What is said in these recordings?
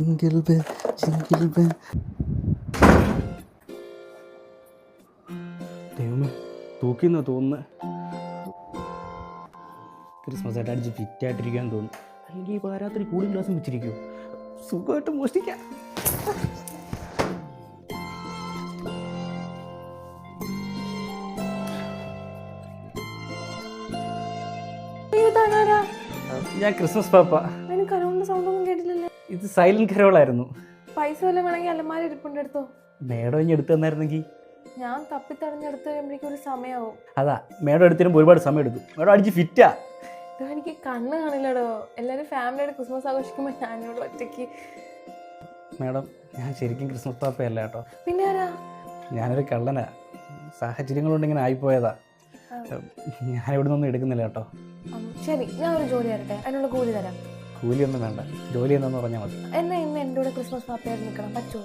Jingle bell jingle bell. ദൈവമേ, തൂക്കിന്ന് തോന്നുന്നു. Christmas ആയിട്ട് അടിച്ച് ഫിറ്റായിട്ടിരിക്കാൻ തോന്നുന്നു. അല്ലെങ്കിൽ ഈ പാരാത്രി കൂളിംഗ് ഗ്ലാസും വെച്ചിരിക്കും, സുഖമായിട്ട് മോഷ്ടിക്കാം. ഞാൻ ക്രിസ്മസ് പാപ്പ. സൗണ്ടൊന്നും കേട്ടില്ലല്ലേ? ഇത് സൈലന്റ് കരോളായിരുന്നു. പൈസ വല്ലതും വേണമെങ്കിൽ അലമാര ഇരിപ്പുണ്ട്, എടുത്തോ. മേഡം ഇനി എടുത്തു തന്നായിരുന്നെങ്കിൽ. ഞാൻ തപ്പിത്തടഞ്ഞെടുത്ത് കഴിയുമ്പോഴേക്കും ഒരു സമയമാവും. അതാ, മേഡം എടുത്തിരുമ്പോൾ ഒരുപാട് സമയം എടുത്തു. മേഡം അടിച്ച് ഫിറ്റാ. എനിക്ക് കണ്ണ് കാണില്ലടോ. എല്ലാവരും ഫാമിലിയായിട്ട് ക്രിസ്മസ് ആഘോഷിക്കുമ്പോൾ ഞാനിവിടെ ഒറ്റയ്ക്ക്. മേഡം, ഞാൻ ശരിക്കും ക്രിസ്മസ് പാപ്പയല്ല കേട്ടോ. പിന്നെ ആരാ? ഞാനൊരു കള്ളനാ. സാഹചര്യങ്ങളുണ്ട് ഇങ്ങനെ ആയിപ്പോയതാ. ഞാനിവിടെ നിന്നൊന്നും എടുക്കുന്നില്ല കേട്ടോ. ശരി, ഞാൻ ഒരു ജോലി തരട്ടെ, അതിനുള്ള കൂലി തരാം. കൂലിയൊന്നും വേണ്ട, ജോലി എന്താന്ന് പറഞ്ഞാൽ മതി. എന്നാ ഇന്ന് എൻ്റെ കൂടെ ക്രിസ്മസ് പാപ്പയായിട്ട് നിൽക്കണം, പറ്റുമോ?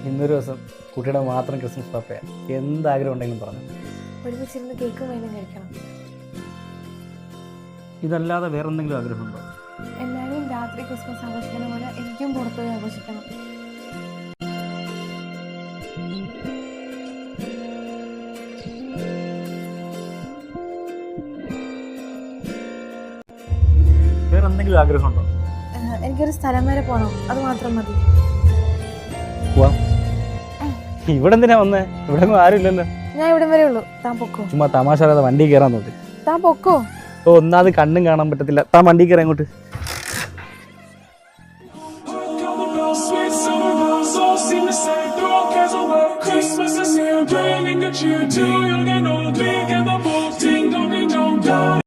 ഇന്നൊരു ദിവസം കുട്ടിയുടെ മാത്രം ക്രിസ്മസ് പാപ്പയാ. എന്താഗ്രഹം ഉണ്ടെങ്കിലും പറഞ്ഞു. ഒരുമിച്ചിരുന്ന് കേക്കും വൈനും കഴിക്കണം. ഇതല്ലാതെ വേറെ എന്തെങ്കിലും ആഗ്രഹമുണ്ടോ? എല്ലാവരും രാത്രി ക്രിസ്മസ് ആഘോഷിക്കുന്ന പോലെ എനിക്കും പുറത്തുപോയി ആഘോഷിക്കണം. വേറെ എന്തെങ്കിലും ആഗ്രഹമുണ്ടോ? എനിക്കൊരു സ്ഥലം വരെ പോകണം, അത് മാത്രം മതി. ഇവിടെ എന്തിനാ വന്നേ? ഇവിടെ ആരും ഇല്ലല്ലോ. ഞാൻ ഇവിടെ വരെ ഉള്ളൂ, താൻ പൊക്കോ. ചുമ്മാ തമാശ വണ്ടി കയറാൻ നോക്കി. താൻ പൊക്കോ. ഒന്നാമത് കണ്ണും കാണാൻ പറ്റത്തില്ല. താൻ വണ്ടി കയറാൻ ഇങ്ങോട്ട്.